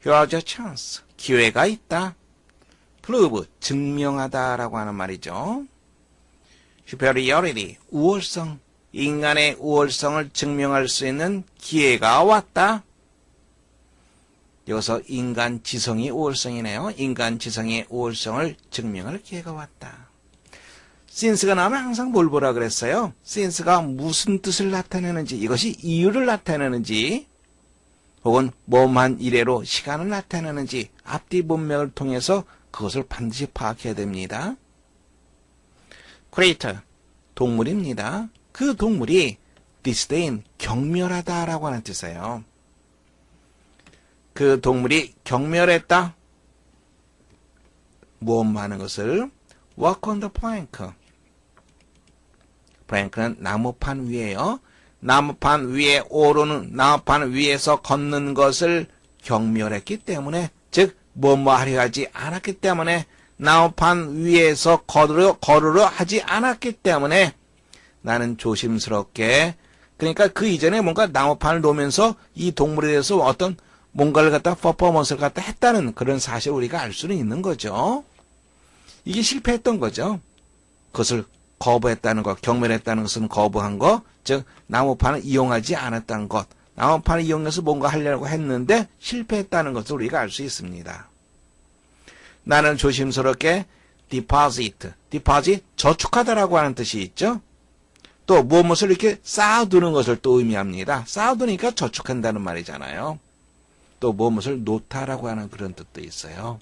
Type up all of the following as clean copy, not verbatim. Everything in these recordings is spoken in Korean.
Here's your chance. 기회가 있다. prove, 증명하다라고 하는 말이죠. superiority, 우월성. 인간의 우월성을 증명할 수 있는 기회가 왔다. 여기서 인간 지성이 우월성이네요. 인간 지성의 우월성을 증명할 기회가 왔다. since가 나오면 항상 뭘 보라 그랬어요? since가 무슨 뜻을 나타내는지, 이것이 이유를 나타내는지, 혹은 뭐만 이래로 시간을 나타내는지 앞뒤 문맥을 통해서 그것을 반드시 파악해야 됩니다. creator, 동물입니다. 그 동물이 disdain, 경멸하다라고 하는 뜻이에요. 그 동물이 경멸했다. 무엇하는 것을? walk on the plank. plank는 나무판 위에요. 나무판 위에 오르는, 나무판 위에서 걷는 것을 경멸했기 때문에, 즉 뭐뭐 하려 하지 않았기 때문에, 나무판 위에서 걸으려 하지 않았기 때문에 나는 조심스럽게, 그러니까 그 이전에 뭔가 나무판을 놓으면서 이 동물에 대해서 어떤 뭔가를 갖다 퍼포먼스를 갖다 했다는 그런 사실을 우리가 알 수는 있는 거죠. 이게 실패했던 거죠. 그것을 거부했다는 것, 경멸했다는 것은 거부한 것, 즉 나무판을 이용하지 않았다는 것, 나무판을 이용해서 뭔가 하려고 했는데 실패했다는 것을 우리가 알 수 있습니다. 나는 조심스럽게 deposit, 저축하다라고 하는 뜻이 있죠. 또 무엇을 이렇게 쌓아두는 것을 또 의미합니다. 쌓아두니까 저축한다는 말이잖아요. 또 무엇을 놓다라고 하는 그런 뜻도 있어요.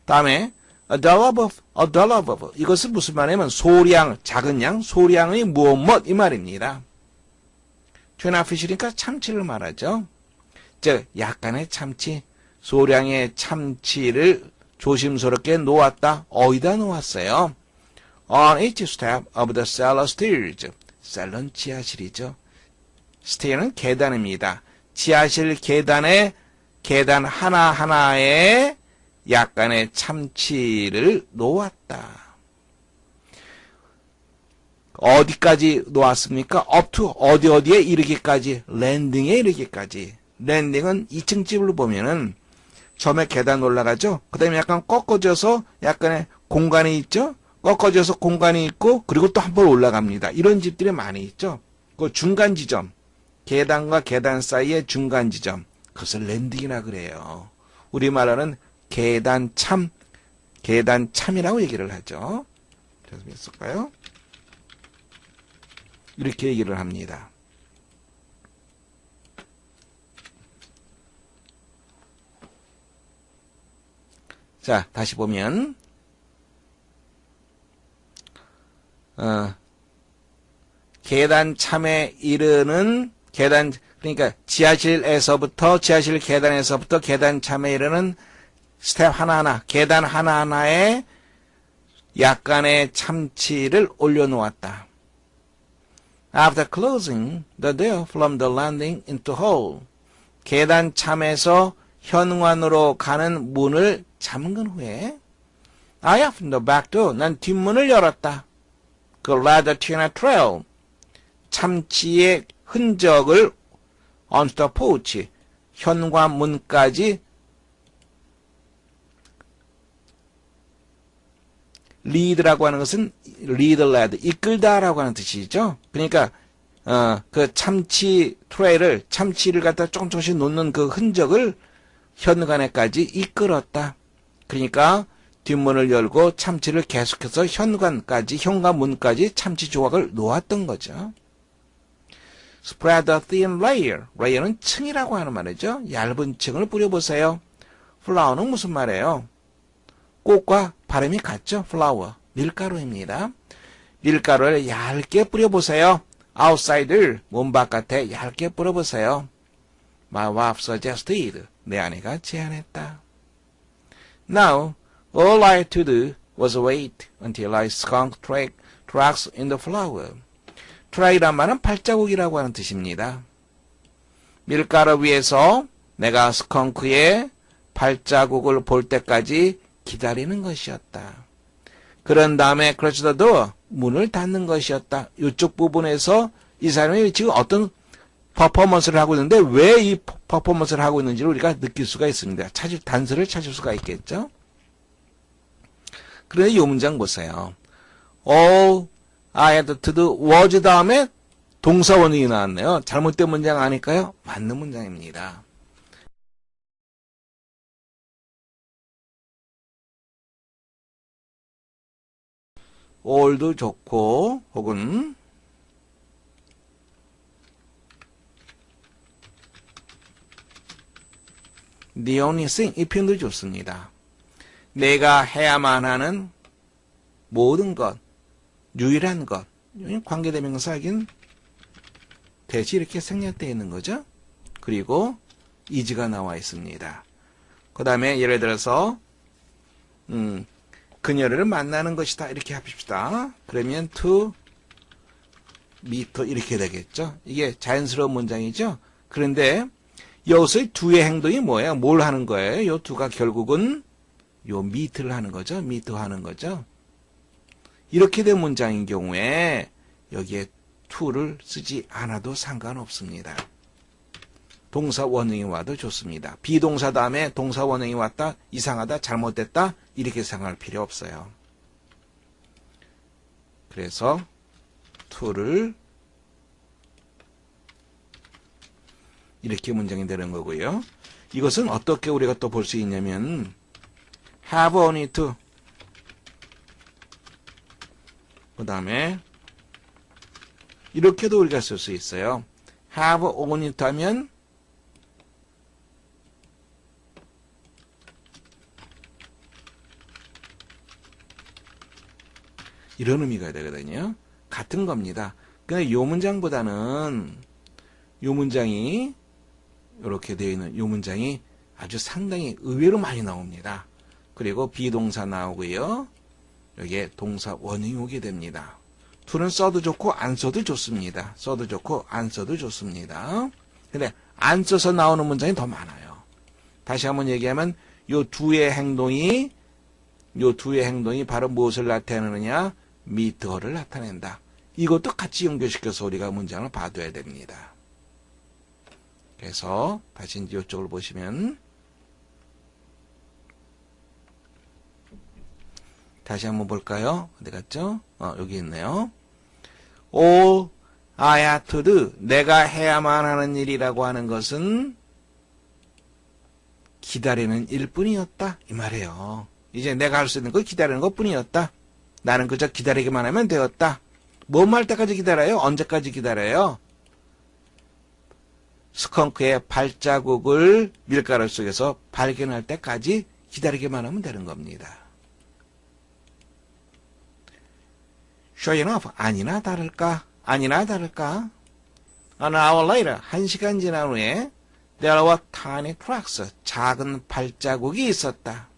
다음에 a dollar of, 이것은 무슨 말이냐면 소량, 작은 양, 소량의 무엇 이 말입니다. tuna fish니까 참치를 말하죠. 즉 약간의 참치, 소량의 참치를 조심스럽게 놓았다. 어디다 놓았어요? On each step of the cellar stairs. 셀러는 지하실이죠. stair는 계단입니다. 지하실 계단에 계단 하나하나에 약간의 참치를 놓았다. 어디까지 놓았습니까? up to 어디에 이르기까지, 랜딩에 이르기까지. 랜딩은 2층 집을 보면은 처음에 계단 올라가죠. 그 다음에 약간 꺾어져서 약간의 공간이 있죠. 꺾어져서 공간이 있고 그리고 또 한 번 올라갑니다. 이런 집들이 많이 있죠. 그 중간 지점, 계단과 계단 사이의 중간 지점, 그것을 랜딩이라 그래요. 우리말로는 계단참이라고 얘기를 하죠. 그래서 했을까요? 이렇게 얘기를 합니다. 자, 다시 보면 계단참에 이르는 그러니까 지하실 계단에서부터 계단참에 이르는 스텝 하나하나, 계단 하나하나에 약간의 참치를 올려놓았다. After closing the door from the landing into hall, 계단참에서 현관으로 가는 문을 잠근 후에 I opened the back door, 난 뒷문을 열었다. 그 led the tuna trail, 참치의 흔적을 onto the porch, 현관문까지 lead라고 하는 것은 led, 이끌다라고 하는 뜻이죠. 그러니까 그 참치 트레이를, 참치를 갖다 조금씩 놓는 그 흔적을 현관에까지 이끌었다. 그러니까 뒷문을 열고 참치를 계속해서 현관문까지 참치 조각을 놓았던 거죠. Spread a thin layer. layer는 층이라고 하는 말이죠. 얇은 층을 뿌려보세요. flour는 무슨 말이에요? 꽃과 발음이 같죠? flour. 밀가루입니다. 밀가루를 얇게 뿌려보세요. outsider. 몸 바깥에 얇게 뿌려보세요. My wife suggested. 내 아내가 제안했다. Now, all I had to do was wait until I skunk tracks in the flour. 트라이란 말은 발자국이라고 하는 뜻입니다. 밀가루 위에서 내가 스컹크의 발자국을 볼 때까지 기다리는 것이었다. 그런 다음에 close the door, 문을 닫는 것이었다. 이쪽 부분에서 이 사람이 지금 어떤 퍼포먼스를 하고 있는데 왜 이 퍼포먼스를 하고 있는지를 우리가 느낄 수가 있습니다. 단서를 찾을 수가 있겠죠. 그런데 이 문장 보세요. All I had to do was 다음에 동사 원형이 나왔네요. 잘못된 문장 아닐까요? 맞는 문장입니다. all도 좋고 혹은 the only thing 이 표현도 좋습니다. 내가 해야만 하는 모든 것, 유일한 것, 관계대명사긴 대시 이렇게 생략되어 있는 거죠. 그리고 is가 나와 있습니다. 그 다음에 예를 들어서 그녀를 만나는 것이다 이렇게 합시다. 그러면 to meet 이렇게 되겠죠. 이게 자연스러운 문장이죠. 그런데 여기서의 to의 행동이 뭐예요? 뭘 하는 거예요? 이 to가 결국은 요 meet를 하는 거죠. meet 하는 거죠. 이렇게 된 문장인 경우에 여기에 to를 쓰지 않아도 상관없습니다. 동사 원형이 와도 좋습니다. 비동사 다음에 동사 원형이 왔다, 이상하다, 잘못됐다 이렇게 생각할 필요 없어요. 그래서 to를 이렇게 문장이 되는 거고요. 이것은 어떻게 우리가 또 볼 수 있냐면 have only to 그 다음에 이렇게도 우리가 쓸 수 있어요. have only to 하면 이런 의미가 되거든요. 같은 겁니다. 근데 이 문장보다는 이 문장이 이렇게 되어 있는 이 문장이 아주 상당히 의외로 많이 나옵니다. 그리고 비동사 나오고요. 여기에 동사 원형이 오게 됩니다. to는 써도 좋고 안 써도 좋습니다. 써도 좋고 안 써도 좋습니다. 근데 안 써서 나오는 문장이 더 많아요. 다시 한번 얘기하면 요 두의 행동이 바로 무엇을 나타내느냐? meet를 나타낸다. 이것도 같이 연결시켜서 우리가 문장을 봐둬야 됩니다. 그래서 다시 이제 이쪽을 보시면 다시 한번 볼까요? 어디 갔죠? 여기 있네요. All I had to do, 내가 해야만 하는 일이라고 하는 것은 기다리는 일뿐이었다. 이 말이에요. 이제 내가 할 수 있는 거 기다리는 것뿐이었다. 나는 그저 기다리기만 하면 되었다. 뭐 할 때까지 기다려요? 언제까지 기다려요? 스컹크의 발자국을 밀가루 속에서 발견할 때까지 기다리기만 하면 되는 겁니다. Sure enough, 아니나 다를까? An hour later, 1시간 지난 후에 there were tiny tracks, 작은 발자국이 있었다.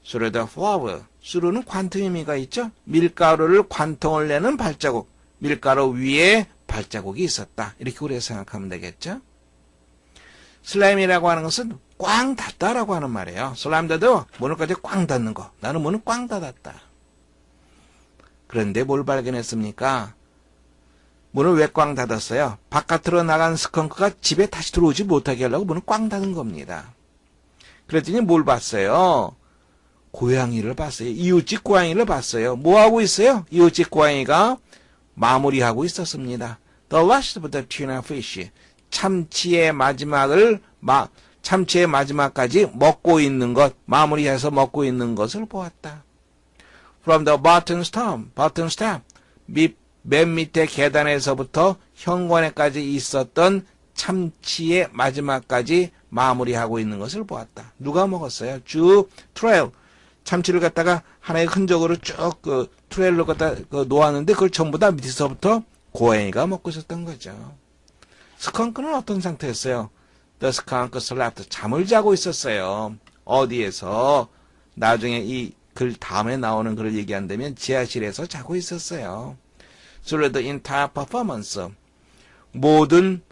Through the flour, through는 관통 의미가 있죠? 밀가루를 관통을 내는 발자국, 밀가루 위에 발자국이 있었다. 이렇게 우리가 생각하면 되겠죠? 슬라임이라고 하는 것은 꽝 닫다라고 하는 말이에요. 슬라임도 문을까지 꽝 닫는 거. 나는 문을 꽝 닫았다. 그런데 뭘 발견했습니까? 문을 왜 꽝 닫았어요? 바깥으로 나간 스컹크가 집에 다시 들어오지 못하게 하려고 문을 꽝 닫은 겁니다. 그랬더니 뭘 봤어요? 고양이를 봤어요. 이웃집 고양이를 봤어요. 뭐 하고 있어요? 이웃집 고양이가 마무리하고 있었습니다. The last of the tuna fish. 참치의 마지막까지 먹고 있는 것, 마무리해서 먹고 있는 것을 보았다. From the bottom step. 맨 밑에 계단에서부터 현관에까지 있었던 참치의 마지막까지 마무리하고 있는 것을 보았다. 누가 먹었어요? 쭉 트레일. 참치를 갖다가 하나의 흔적으로 쭉 트레일로 갖다 놓았는데 그걸 전부 다 밑에서부터 고양이가 먹고 있었던 거죠. 스컹크는 어떤 상태였어요? The skunk slept. 잠을 자고 있었어요. 어디에서? 나중에 이 글 다음에 나오는 글을 얘기한다면 지하실에서 자고 있었어요. Through the entire performance. 모든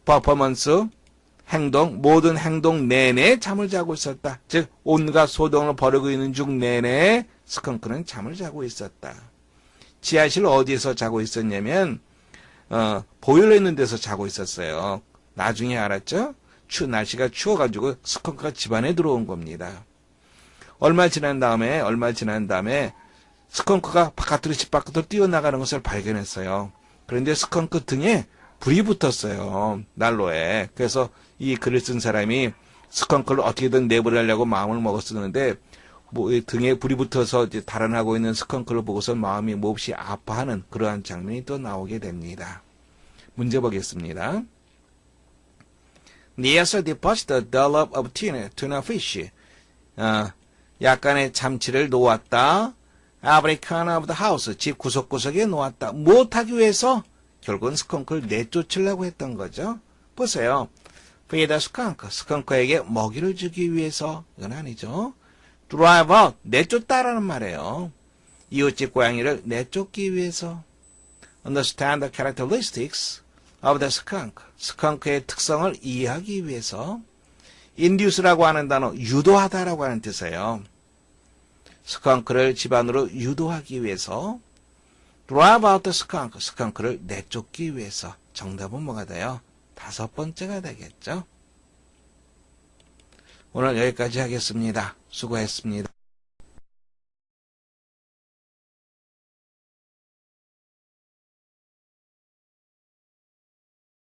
퍼포먼스, 모든 행동 내내 잠을 자고 있었다. 즉 온갖 소동을 벌이고 있는 중 내내 스컹크는 잠을 자고 있었다. 지하실 어디에서 자고 있었냐면 보일러 있는 데서 자고 있었어요. 나중에 알았죠? 날씨가 추워가지고 스컹크가 집안에 들어온 겁니다. 얼마 지난 다음에 스컹크가 집 밖으로 뛰어나가는 것을 발견했어요. 그런데 스컹크 등에 불이 붙었어요. 난로에. 그래서 이 글을 쓴 사람이 스컹크를 어떻게든 내보내려고 마음을 먹었었는데 등에 불이 붙어서 이제 달아나고 있는 스컹크를 보고서 마음이 몹시 아파하는 그러한 장면이 또 나오게 됩니다. 문제 보겠습니다. Near deposited a dollop of tuna fish. 약간의 참치를 놓았다. Every corner of the house. 집 구석구석에 놓았다. 무엇하기 위해서? 결국은 스컹크를 내쫓으려고 했던 거죠. 보세요. Feed a skunk. 스컹크에게 먹이를 주기 위해서. 이건 아니죠. Drive out. 내쫓다라는 말이에요. 이웃집 고양이를 내쫓기 위해서. Understand the characteristics of the skunk. 스컹크의 특성을 이해하기 위해서. Induce라고 하는 단어, 유도하다라고 하는 뜻이에요. 스컹크를 집 안으로 유도하기 위해서. Drive out the skunk. 스컹크를 내쫓기 위해서. 정답은 뭐가 돼요? 5번째가 되겠죠. 오늘 여기까지 하겠습니다. 수고했습니다.